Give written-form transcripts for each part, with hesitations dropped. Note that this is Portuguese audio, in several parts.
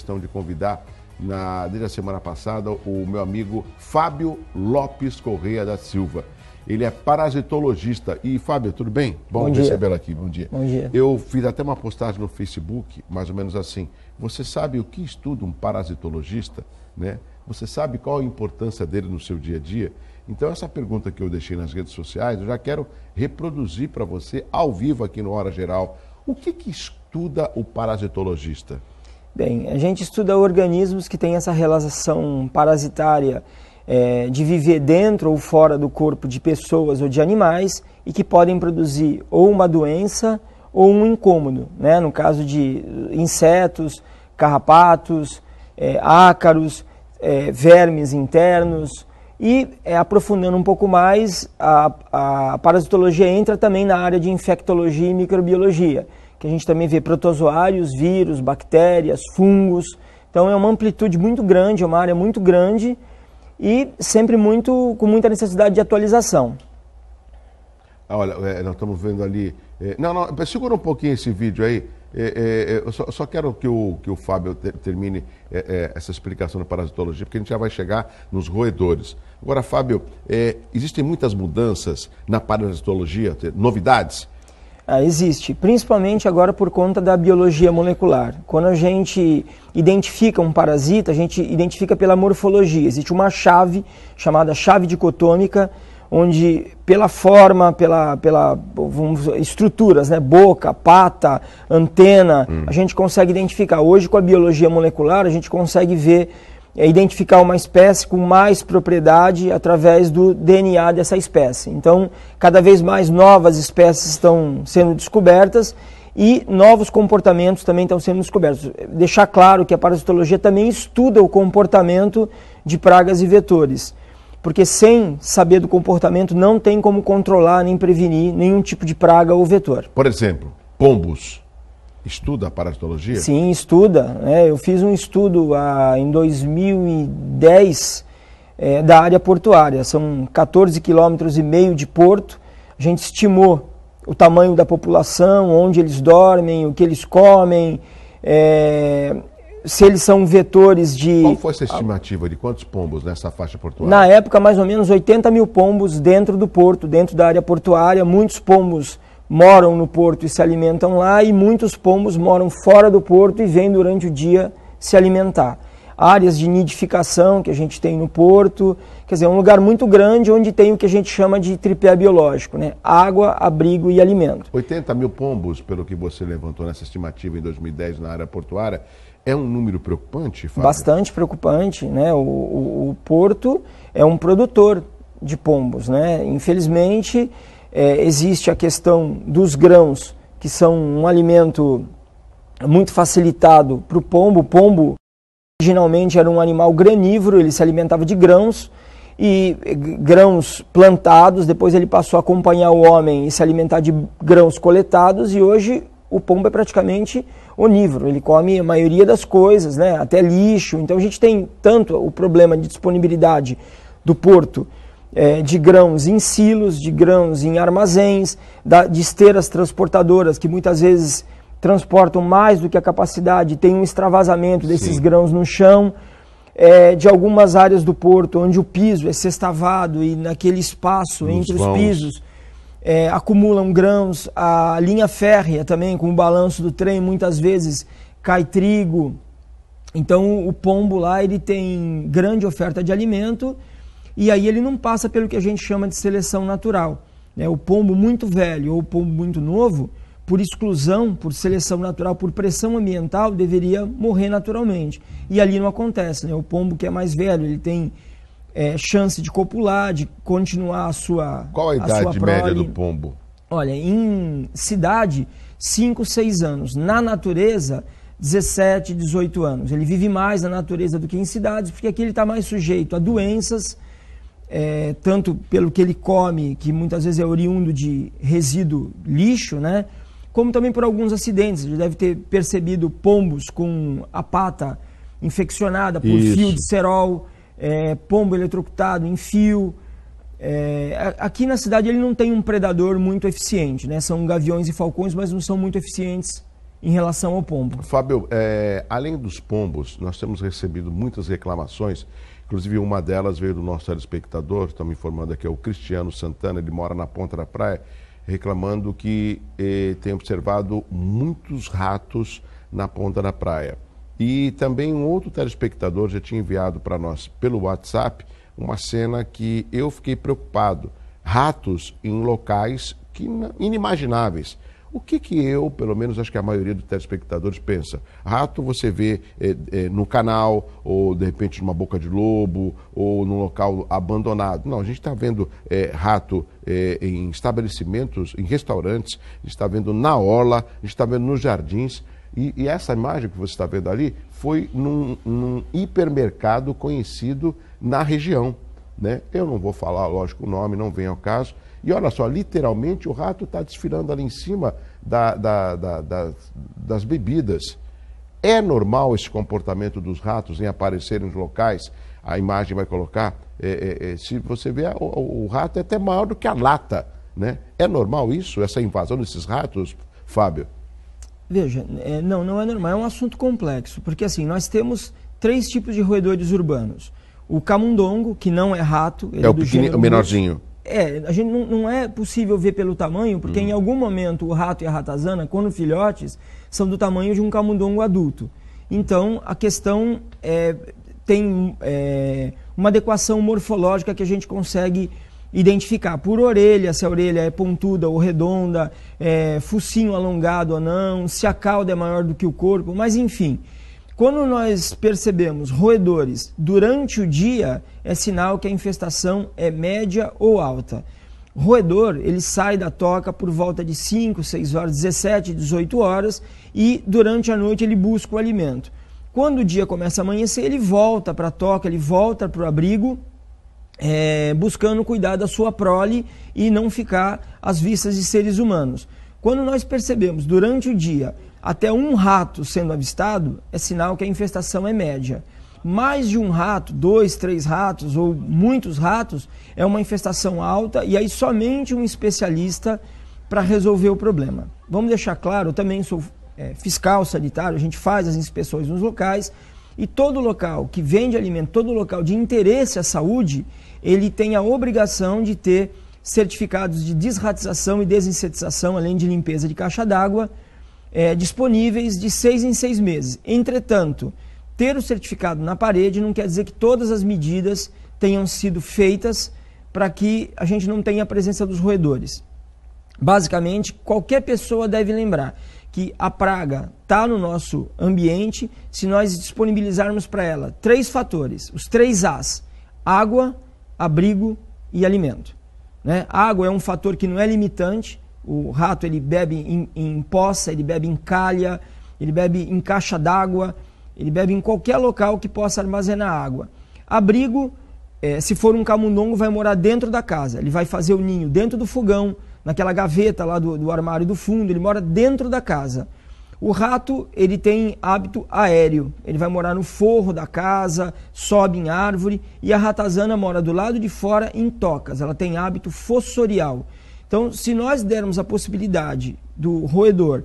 questão de convidar, desde a semana passada, o meu amigo Fábio Lopes Correia da Silva. Ele é parasitologista. E, Fábio, tudo bem? Bom recebê-lo aqui, bom dia. Bom dia. Eu fiz até uma postagem no Facebook, mais ou menos assim. Você sabe o que estuda um parasitologista, né? Você sabe qual a importância dele no seu dia a dia? Então, essa pergunta que eu deixei nas redes sociais, eu já quero reproduzir para você ao vivo aqui no Hora Geral. O que estuda o parasitologista? Bem, a gente estuda organismos que têm essa relação parasitária de viver dentro ou fora do corpo de pessoas ou de animais e que podem produzir ou uma doença ou um incômodo, né? No caso de insetos, carrapatos, ácaros, vermes internos. E aprofundando um pouco mais, a parasitologia entra também na área de infectologia e microbiologia, que a gente também vê protozoários, vírus, bactérias, fungos. Então é uma amplitude muito grande, é uma área muito grande e sempre com muita necessidade de atualização. Olha, nós estamos vendo ali... Não, segura um pouquinho esse vídeo aí. Eu só quero que o Fábio termine essa explicação da parasitologia, porque a gente já vai chegar nos roedores. Agora, Fábio, existem muitas mudanças na parasitologia, novidades? Existe, principalmente agora por conta da biologia molecular. Quando a gente identifica um parasita, a gente identifica pela morfologia. Existe uma chave chamada chave dicotômica, onde pela forma, estruturas, né, boca, pata, antena, a gente consegue identificar. Hoje, com a biologia molecular, a gente consegue identificar uma espécie com mais propriedade através do DNA dessa espécie. Então, cada vez mais novas espécies estão sendo descobertas e novos comportamentos também estão sendo descobertos. Deixar claro que a parasitologia também estuda o comportamento de pragas e vetores, porque sem saber do comportamento não tem como controlar nem prevenir nenhum tipo de praga ou vetor. Por exemplo, pombos. Estuda a parasitologia? Sim, estuda. Eu fiz um estudo em 2010 da área portuária. São 14,5 km de porto. A gente estimou o tamanho da população, onde eles dormem, o que eles comem, se eles são vetores de... Qual foi essa estimativa de quantos pombos nessa faixa portuária? Na época, mais ou menos 80 mil pombos dentro do porto, dentro da área portuária. Muitos pombos moram no porto e se alimentam lá, e muitos pombos moram fora do porto e vêm durante o dia se alimentar. Áreas de nidificação que a gente tem no porto, quer dizer, é um lugar muito grande onde tem o que a gente chama de tripé biológico, né? Água, abrigo e alimento. 80 mil pombos, pelo que você levantou nessa estimativa em 2010 na área portuária, é um número preocupante, Fábio? Bastante preocupante, né? O porto é um produtor de pombos, né? Infelizmente, existe a questão dos grãos, que são um alimento muito facilitado para o pombo. O pombo originalmente era um animal granívoro, ele se alimentava de grãos, e grãos plantados, depois ele passou a acompanhar o homem e se alimentar de grãos coletados, e hoje o pombo é praticamente onívoro, ele come a maioria das coisas, né, até lixo. Então a gente tem tanto o problema de disponibilidade do porto, de grãos em silos, de grãos em armazéns, de esteiras transportadoras que muitas vezes transportam mais do que a capacidade, tem um extravasamento desses grãos no chão, de algumas áreas do porto onde o piso é sextavado e naquele espaço entre os pisos acumulam grãos. A linha férrea também, com o balanço do trem, muitas vezes cai trigo. Então o pombo lá ele tem grande oferta de alimento, e aí ele não passa pelo que a gente chama de seleção natural, né? O pombo muito velho ou o pombo muito novo, por exclusão, por seleção natural, por pressão ambiental, deveria morrer naturalmente. E ali não acontece, né? O pombo que é mais velho, ele tem chance de copular, de continuar a sua Qual a idade média do pombo? Olha, em cidade, 5, 6 anos. Na natureza, 17, 18 anos. Ele vive mais na natureza do que em cidades, porque aqui ele está mais sujeito a doenças, tanto pelo que ele come, que muitas vezes é oriundo de resíduo lixo, né? Como também por alguns acidentes. Ele deve ter percebido pombos com a pata infeccionada por fio de cerol, pombo eletrocutado em fio. Aqui na cidade ele não tem um predador muito eficiente, né? São gaviões e falcões, mas não são muito eficientes em relação ao pombo. Fábio, além dos pombos, nós temos recebido muitas reclamações, inclusive uma delas veio do nosso telespectador, está me informando aqui, é o Cristiano Santana, ele mora na Ponta da Praia, reclamando que tem observado muitos ratos na Ponta da Praia. E também um outro telespectador já tinha enviado para nós pelo WhatsApp uma cena que eu fiquei preocupado. Ratos em locais inimagináveis. O que eu, pelo menos acho que a maioria dos telespectadores pensa? Rato você vê no canal, ou de repente numa boca de lobo, ou num local abandonado. Não, a gente está vendo rato em estabelecimentos, em restaurantes, a gente está vendo na orla, a gente está vendo nos jardins. E essa imagem que você está vendo ali foi num hipermercado conhecido na região, né? Eu não vou falar, lógico, o nome, não vem ao caso. E olha só, literalmente o rato está desfilando ali em cima das bebidas. É normal esse comportamento dos ratos em aparecerem nos locais? A imagem vai colocar, se você vê, o rato é até maior do que a lata, né? É normal isso, essa invasão desses ratos, Fábio? Veja, não é normal, é um assunto complexo, porque assim, nós temos 3 tipos de roedores urbanos. O camundongo, que não é rato, ele é o pequenininho, o menorzinho. A gente não é possível ver pelo tamanho, porque em algum momento o rato e a ratazana, quando filhotes, são do tamanho de um camundongo adulto. Então, a questão tem uma adequação morfológica que a gente consegue identificar por orelha, se a orelha é pontuda ou redonda, focinho alongado ou não, se a cauda é maior do que o corpo, mas enfim. Quando nós percebemos roedores durante o dia, é sinal que a infestação é média ou alta. O roedor, ele sai da toca por volta de 5, 6 horas, 17, 18 horas e durante a noite ele busca o alimento. Quando o dia começa a amanhecer, ele volta para a toca, ele volta para o abrigo, buscando cuidar da sua prole e não ficar às vistas de seres humanos. Quando nós percebemos durante o dia até um rato sendo avistado, é sinal que a infestação é média. Mais de um rato, 2, 3 ratos ou muitos ratos, é uma infestação alta e aí somente um especialista para resolver o problema. Vamos deixar claro, eu também sou fiscal sanitário, a gente faz as inspeções nos locais e todo local que vende alimento, todo local de interesse à saúde, ele tem a obrigação de ter certificados de desratização e desinsetização, além de limpeza de caixa d'água, disponíveis de 6 em 6 meses. Entretanto, ter o certificado na parede não quer dizer que todas as medidas tenham sido feitas para que a gente não tenha a presença dos roedores. Basicamente, qualquer pessoa deve lembrar que a praga está no nosso ambiente se nós disponibilizarmos para ela 3 fatores, os 3 As: água, abrigo e alimento. Né? Água é um fator que não é limitante. O rato ele bebe em poça, ele bebe em calha, ele bebe em caixa d'água, ele bebe em qualquer local que possa armazenar água. Abrigo, se for um camundongo, vai morar dentro da casa. Ele vai fazer o ninho dentro do fogão, naquela gaveta lá do armário do fundo, ele mora dentro da casa. O rato, ele tem hábito aéreo, ele vai morar no forro da casa, sobe em árvore, e a ratazana mora do lado de fora em tocas, ela tem hábito fossorial. Então, se nós dermos a possibilidade do roedor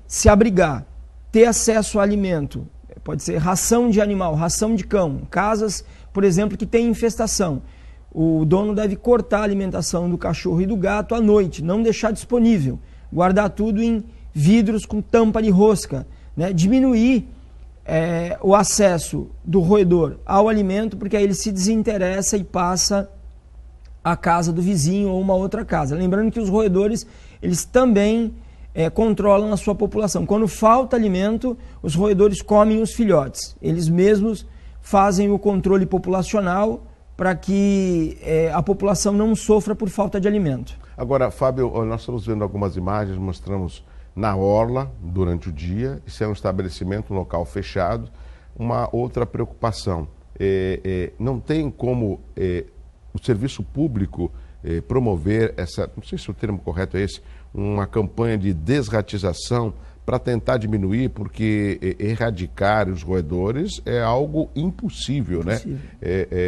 se abrigar, ter acesso a alimento, pode ser ração de animal, ração de cão, casas, por exemplo, que tem infestação, o dono deve cortar a alimentação do cachorro e do gato à noite, não deixar disponível, guardar tudo em vidros com tampa de rosca, né? Diminuir o acesso do roedor ao alimento, porque aí ele se desinteressa e passa a casa do vizinho ou uma outra casa. Lembrando que os roedores, eles também controlam a sua população. Quando falta alimento, os roedores comem os filhotes. Eles mesmos fazem o controle populacional para que a população não sofra por falta de alimento. Agora, Fábio, nós estamos vendo algumas imagens, mostramos na orla durante o dia, isso é um estabelecimento, um local fechado. Uma outra preocupação, não tem como o serviço público promover essa, não sei se o termo correto é esse, uma campanha de desratização para tentar diminuir, porque erradicar os roedores é algo impossível, né?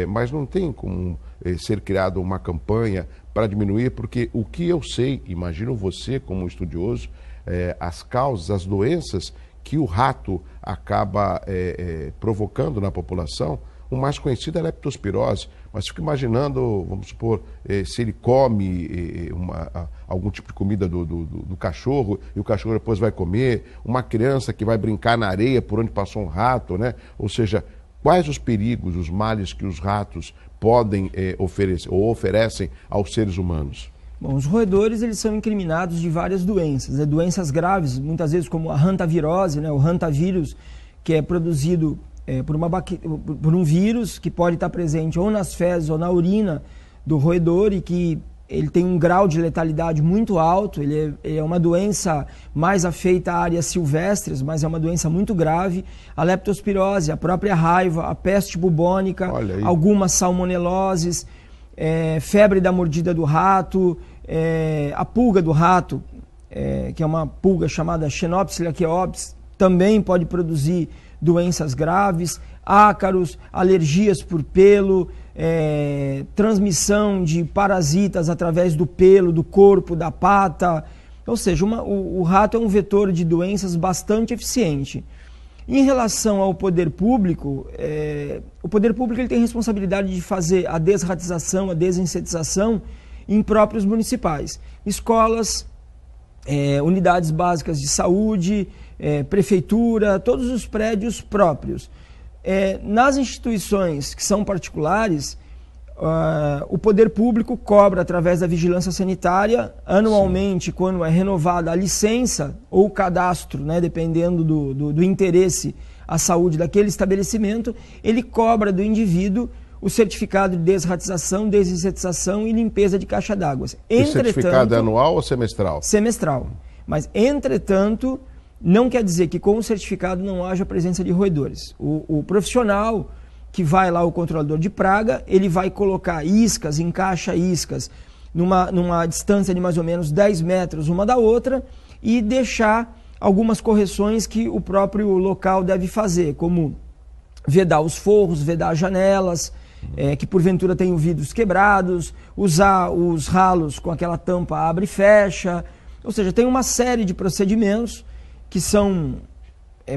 Mas não tem como ser criada uma campanha para diminuir, porque o que eu sei, imagino você como estudioso, as causas, as doenças que o rato acaba provocando na população. O mais conhecido é a leptospirose, mas fico imaginando, vamos supor, se ele come algum tipo de comida do cachorro e o cachorro depois vai comer, uma criança que vai brincar na areia por onde passou um rato, né? Ou seja, quais os perigos, os males que os ratos podem oferecer ou oferecem aos seres humanos? Bom, os roedores eles são incriminados de várias doenças, né? Doenças graves, muitas vezes como a hantavirose, né? O hantavírus, que é produzido por um vírus que pode estar presente ou nas fezes ou na urina do roedor e que ele tem um grau de letalidade muito alto. Ele é uma doença mais afeita a áreas silvestres, mas é uma doença muito grave. A leptospirose, a própria raiva, a peste bubônica, algumas salmoneloses, febre da mordida do rato, a pulga do rato, que é uma pulga chamada Xenopsis laqueopsis, também pode produzir doenças graves, ácaros, alergias por pelo, transmissão de parasitas através do pelo, do corpo, da pata. Ou seja, o rato é um vetor de doenças bastante eficiente. Em relação ao poder público, o poder público ele tem responsabilidade de fazer a desratização, a desinsetização em próprios municipais. Escolas, unidades básicas de saúde, prefeitura, todos os prédios próprios. Nas instituições que são particulares, o poder público cobra através da vigilância sanitária, anualmente, quando é renovada a licença ou o cadastro, né, dependendo do interesse à saúde daquele estabelecimento, ele cobra do indivíduo o certificado de desratização, desinsetização e limpeza de caixa d'água. O certificado é anual ou semestral? Semestral. Mas, entretanto, não quer dizer que com o certificado não haja presença de roedores. O profissional que vai lá, o controlador de praga, ele vai colocar iscas, encaixa iscas numa distância de mais ou menos 10 metros uma da outra e deixar algumas correções que o próprio local deve fazer, como vedar os forros, vedar janelas, que porventura tenham vidros quebrados, usar os ralos com aquela tampa abre e fecha. Ou seja, tem uma série de procedimentos que são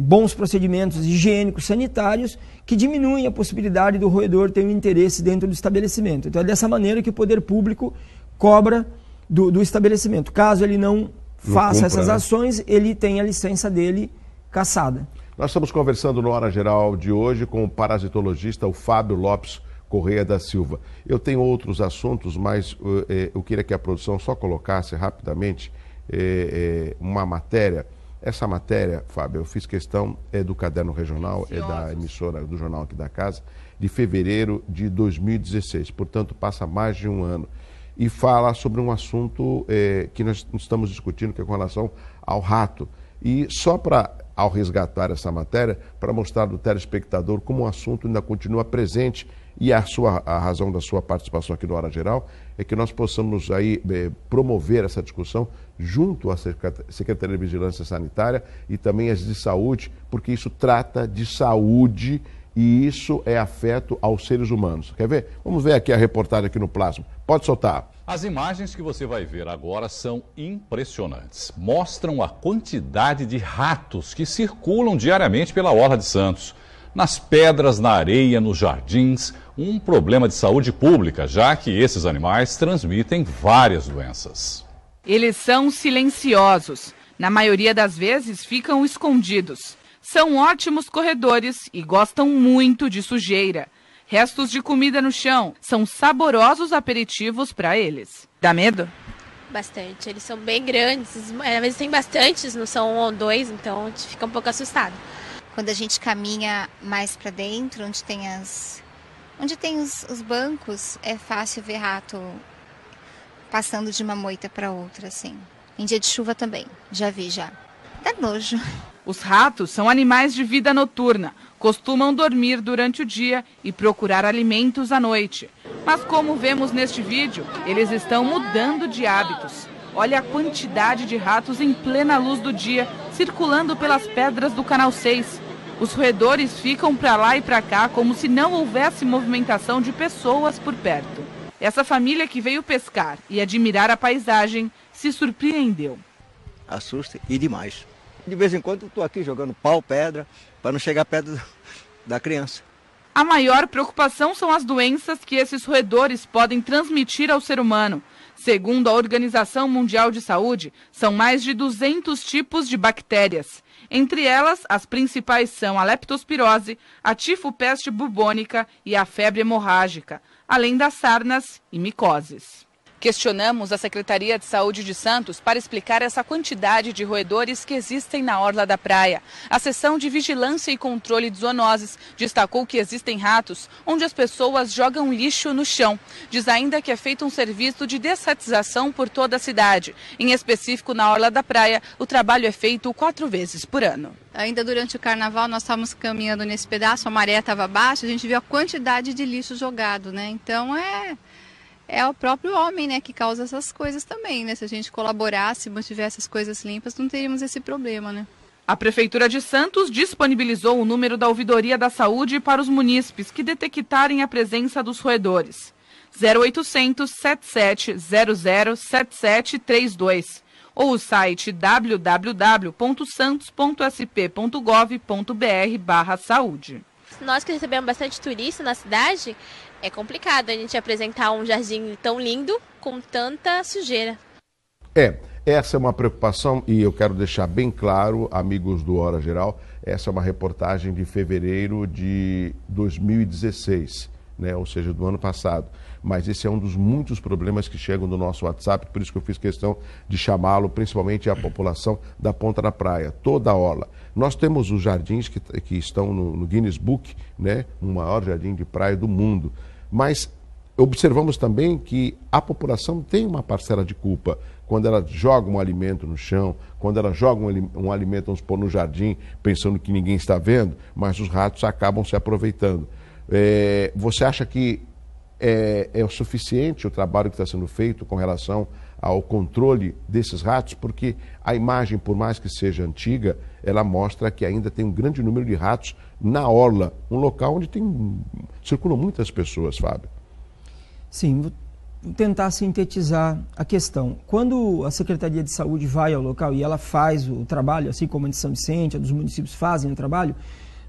bons procedimentos higiênicos, sanitários, que diminuem a possibilidade do roedor ter um interesse dentro do estabelecimento. Então é dessa maneira que o poder público cobra do estabelecimento. Caso ele não faça essas ações, ele tem a licença dele cassada. Nós estamos conversando no Hora Geral de hoje com o parasitologista, o Fábio Lopes Correia da Silva. Eu tenho outros assuntos, mas eu queria que a produção só colocasse rapidamente uma matéria. Essa matéria, Fábio, eu fiz questão, do Caderno Regional, da emissora do jornal aqui da casa, de fevereiro de 2016, portanto passa mais de um ano, e fala sobre um assunto que nós estamos discutindo, que é com relação ao rato. E só ao resgatar essa matéria, para mostrar ao telespectador como o assunto ainda continua presente, e a razão da sua participação aqui no Hora Geral é que nós possamos aí promover essa discussão junto à Secretaria de Vigilância Sanitária e também as de saúde, porque isso trata de saúde e isso é afeto aos seres humanos. Quer ver? Vamos ver aqui a reportagem aqui no Plasma. Pode soltar. As imagens que você vai ver agora são impressionantes. Mostram a quantidade de ratos que circulam diariamente pela Orla de Santos. Nas pedras, na areia, nos jardins, um problema de saúde pública, já que esses animais transmitem várias doenças. Eles são silenciosos. Na maioria das vezes ficam escondidos. São ótimos corredores e gostam muito de sujeira. Restos de comida no chão são saborosos aperitivos para eles. Dá medo? Bastante. Eles são bem grandes. Às vezes tem bastantes, não são um ou dois, então a gente fica um pouco assustado. Quando a gente caminha mais para dentro, onde tem os bancos, é fácil ver rato passando de uma moita para outra, assim. Em dia de chuva também, já vi já. Dá nojo. Os ratos são animais de vida noturna, costumam dormir durante o dia e procurar alimentos à noite. Mas como vemos neste vídeo, eles estão mudando de hábitos. Olha a quantidade de ratos em plena luz do dia, circulando pelas pedras do Canal 6. Os roedores ficam para lá e para cá como se não houvesse movimentação de pessoas por perto. Essa família que veio pescar e admirar a paisagem se surpreendeu. assusta e demais. De vez em quando eu estou aqui jogando pau, pedra, para não chegar perto da criança. A maior preocupação são as doenças que esses roedores podem transmitir ao ser humano. Segundo a Organização Mundial de Saúde, são mais de 200 tipos de bactérias. Entre elas, as principais são a leptospirose, a tifo-peste bubônica e a febre hemorrágica, além das sarnas e micoses. Questionamos a Secretaria de Saúde de Santos para explicar essa quantidade de roedores que existem na orla da praia. A seção de Vigilância e Controle de Zoonoses destacou que existem ratos onde as pessoas jogam lixo no chão. Diz ainda que é feito um serviço de dessatização por toda a cidade. Em específico, na orla da praia, o trabalho é feito 4 vezes por ano. Ainda durante o carnaval, nós estávamos caminhando nesse pedaço, a maré estava baixa, a gente viu a quantidade de lixo jogado, né? Então é o próprio homem, né, que causa essas coisas também, né? Se a gente colaborasse, mantivesse as coisas limpas, não teríamos esse problema, né? A Prefeitura de Santos disponibilizou o número da Ouvidoria da Saúde para os munícipes que detectarem a presença dos roedores. 0800 7700 7732 ou o site www.santos.sp.gov.br/saúde. Nós que recebemos bastante turista na cidade, é complicado a gente apresentar um jardim tão lindo com tanta sujeira. Essa é uma preocupação e eu quero deixar bem claro, amigos do Hora Geral, essa é uma reportagem de fevereiro de 2016, né? Ou seja, do ano passado. Mas esse é um dos muitos problemas que chegam do nosso WhatsApp, por isso que eu fiz questão de chamá-lo, principalmente a população da Ponta da Praia, toda a orla. Nós temos os jardins que estão no Guinness Book, né? O maior jardim de praia do mundo. Mas observamos também que a população tem uma parcela de culpa quando ela joga um alimento no chão, quando ela joga um alimento, vamos supor, no jardim, pensando que ninguém está vendo, mas os ratos acabam se aproveitando. Você acha que é o suficiente o trabalho que está sendo feito com relação ao controle desses ratos? Porque a imagem, por mais que seja antiga, ela mostra que ainda tem um grande número de ratos na orla, um local onde circulam muitas pessoas, Fábio. Sim, vou tentar sintetizar a questão. Quando a Secretaria de Saúde vai ao local e ela faz o trabalho, assim como a de São Vicente, a dos municípios fazem o trabalho,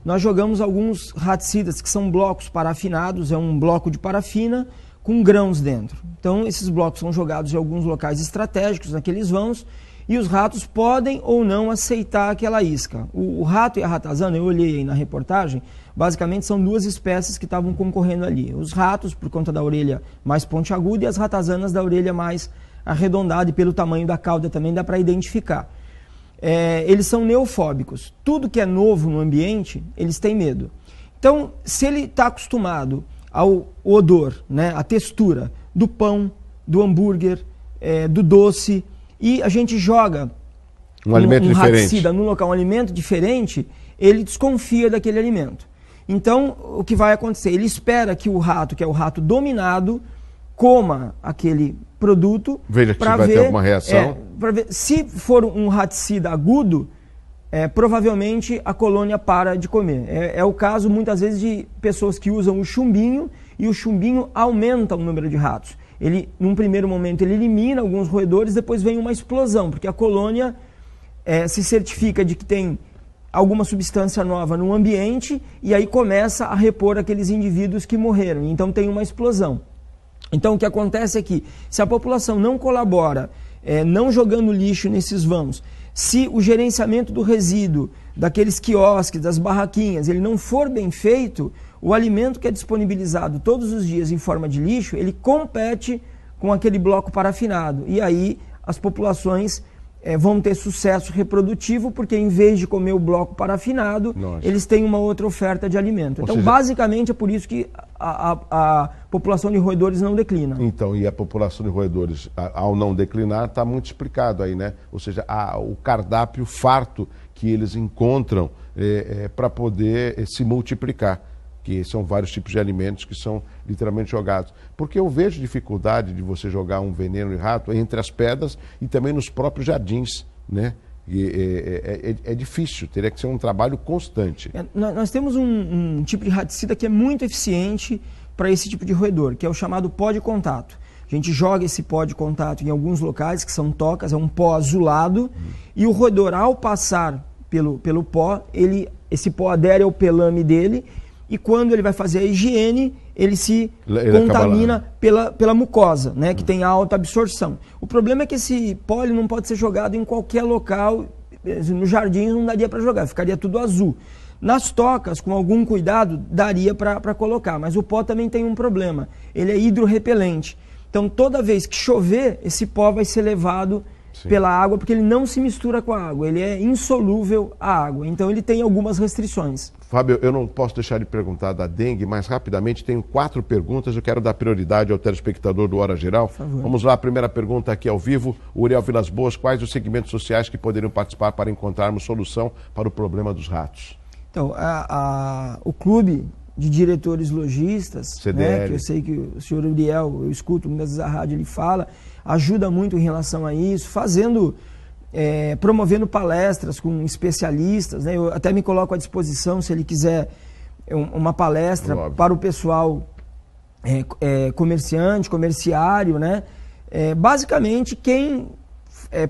nós jogamos alguns raticidas, que são blocos parafinados, é um bloco de parafina com grãos dentro. Então, esses blocos são jogados em alguns locais estratégicos, naqueles vãos, e os ratos podem ou não aceitar aquela isca. O rato e a ratazana, eu olhei aí na reportagem, basicamente são 2 espécies que estavam concorrendo ali. Os ratos, por conta da orelha mais pontiaguda, e as ratazanas da orelha mais arredondada, e pelo tamanho da cauda também dá para identificar. Eles são neofóbicos. Tudo que é novo no ambiente, eles têm medo. Então, se ele está acostumado ao odor, né, à textura do pão, do hambúrguer, do doce, e a gente joga um alimento diferente, raticida num local, um alimento diferente, ele desconfia daquele alimento. Então, o que vai acontecer? Ele espera que o rato, que é o rato dominado, coma aquele produto. Veja que vai ter alguma reação. Para ver se for um raticida agudo, provavelmente a colônia para de comer. É o caso, muitas vezes, de pessoas que usam o chumbinho, e o chumbinho aumenta o número de ratos. Ele, num primeiro momento, ele elimina alguns roedores, depois vem uma explosão, porque a colônia se certifica de que tem alguma substância nova no ambiente, e aí começa a repor aqueles indivíduos que morreram. Então tem uma explosão. Então o que acontece é que, se a população não colabora, não jogando lixo nesses vãos, se o gerenciamento do resíduo, daqueles quiosques, das barraquinhas, ele não for bem feito, o alimento que é disponibilizado todos os dias em forma de lixo, ele compete com aquele bloco parafinado. E aí as populações vão ter sucesso reprodutivo, porque em vez de comer o bloco parafinado, eles têm uma outra oferta de alimento. Então, basicamente, é por isso que a população de roedores não declina. Então, e a população de roedores, ao não declinar, está muito explicado aí, né? Ou seja, o cardápio farto que eles encontram para poder se multiplicar, que são vários tipos de alimentos que são literalmente jogados. Porque eu vejo dificuldade de você jogar um veneno de rato entre as pedras e também nos próprios jardins, né? É difícil, teria que ser um trabalho constante. Nós temos um tipo de raticida que é muito eficiente para esse tipo de roedor, que é o chamado pó de contato. A gente joga esse pó de contato em alguns locais, que são tocas, é um pó azulado, e o roedor, ao passar pelo pó, esse pó adere ao pelame dele, e quando ele vai fazer a higiene, ele se contamina pela mucosa, né, que tem alta absorção. O problema é que esse pó ele não pode ser jogado em qualquer local. No jardim não daria para jogar, ficaria tudo azul. Nas tocas, com algum cuidado, daria para colocar, mas o pó também tem um problema, ele é hidrorrepelente. Então toda vez que chover, esse pó vai ser levado pela água, porque ele não se mistura com a água, ele é insolúvel à água, então ele tem algumas restrições. Fábio, eu não posso deixar de perguntar da dengue, mas rapidamente tenho 4 perguntas, eu quero dar prioridade ao telespectador do Hora Geral. Vamos lá, a primeira pergunta aqui ao vivo, Uriel Vilas Boas, quais os segmentos sociais que poderiam participar para encontrarmos solução para o problema dos ratos? Então, o Clube de Diretores Lojistas, né, que eu sei que o senhor Uriel, eu escuto muitas vezes a rádio, ele fala, ajuda muito em relação a isso, promovendo palestras com especialistas, né? Eu até me coloco à disposição, se ele quiser uma palestra para o pessoal comerciário, né? Basicamente quem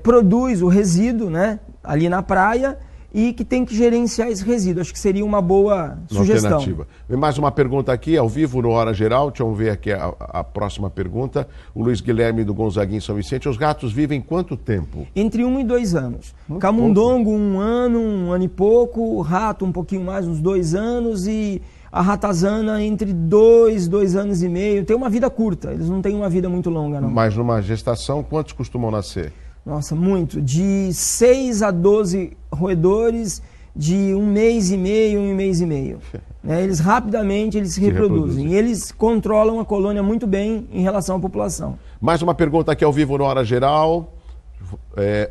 produz o resíduo, né, ali na praia, e que tem que gerenciar esse resíduo. Acho que seria uma boa sugestão. Alternativa. Vem mais uma pergunta aqui, ao vivo, no Hora Geral. Deixa eu ver aqui a próxima pergunta. O Luiz Guilherme do Gonzaguinha em São Vicente. Os ratos vivem quanto tempo? Entre 1 e 2 anos. Camundongo, 1 ano e pouco. O rato, um pouquinho mais, uns 2 anos. E a ratazana, entre 2 anos e meio. Tem uma vida curta. Eles não têm uma vida muito longa, não. Mas numa gestação, quantos costumam nascer? Nossa, muito. De 6 a 12 roedores, de 1 mês e meio, 1 mês e meio. Eles rapidamente se reproduzem. E eles controlam a colônia muito bem em relação à população. Mais uma pergunta aqui ao vivo no Hora Geral.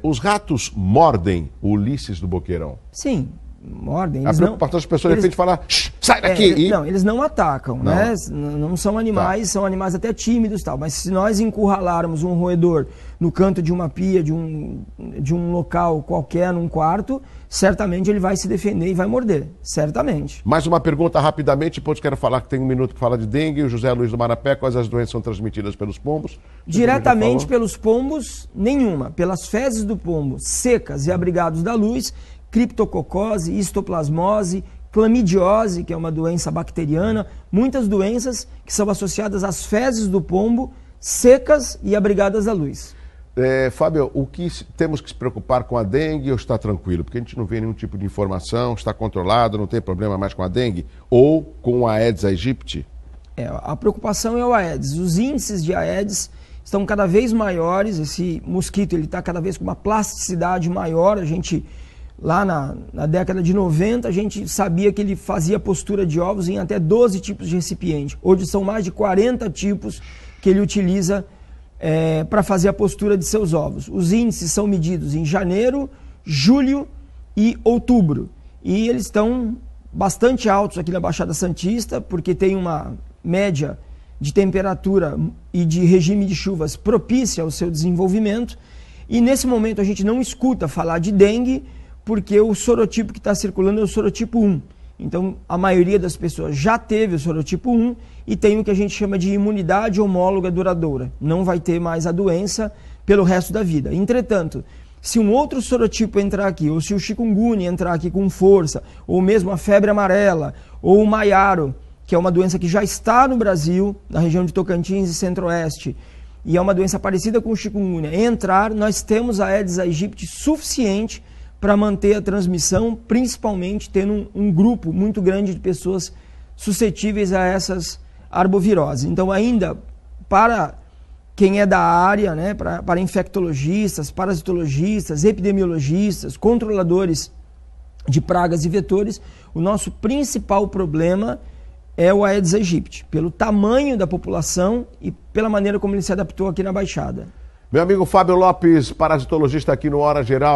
Os ratos mordem o Ulisses do Boqueirão? Sim, mordem. A preocupação das pessoas de repente falar, sai daqui! Não, eles não atacam, né? Não são animais, são animais até tímidos e tal. Mas se nós encurralarmos um roedor no canto de uma pia, de um local qualquer, num quarto, certamente ele vai se defender e vai morder, certamente. Mais uma pergunta rapidamente, depois quero falar que tem 1 minuto para falar de dengue. O José Luiz do Marapé, quais as doenças são transmitidas pelos pombos? Diretamente pelos pombos, nenhuma. Pelas fezes do pombo secas e abrigados da luz, criptococose, histoplasmose, clamidiose, que é uma doença bacteriana, muitas doenças que são associadas às fezes do pombo secas e abrigadas da luz. Fábio, o que temos que se preocupar com a dengue ou está tranquilo? Porque a gente não vê nenhum tipo de informação, está controlado, não tem problema mais com a dengue ou com a Aedes aegypti? A preocupação é o Aedes. Os índices de Aedes estão cada vez maiores, esse mosquito está cada vez com uma plasticidade maior. Lá na década de 90, a gente sabia que ele fazia postura de ovos em até 12 tipos de recipiente. Hoje são mais de 40 tipos que ele utiliza para fazer a postura de seus ovos. Os índices são medidos em janeiro, julho e outubro. E eles estão bastante altos aqui na Baixada Santista, porque tem uma média de temperatura e de regime de chuvas propícia ao seu desenvolvimento. E nesse momento a gente não escuta falar de dengue, porque o sorotipo que está circulando é o sorotipo 1. Então, a maioria das pessoas já teve o sorotipo 1 e tem o que a gente chama de imunidade homóloga duradoura. Não vai ter mais a doença pelo resto da vida. Entretanto, se um outro sorotipo entrar aqui, ou se o chikungunya entrar aqui com força, ou mesmo a febre amarela, ou o maiaro, que é uma doença que já está no Brasil, na região de Tocantins e Centro-Oeste, e é uma doença parecida com o chikungunya, entrar, nós temos a Aedes aegypti suficiente para manter a transmissão, principalmente tendo um grupo muito grande de pessoas suscetíveis a essas arboviroses. Então, ainda para quem é da área, né, para infectologistas, parasitologistas, epidemiologistas, controladores de pragas e vetores, o nosso principal problema é o Aedes aegypti, pelo tamanho da população e pela maneira como ele se adaptou aqui na Baixada. Meu amigo Fábio Lopes, parasitologista aqui no Hora Geral.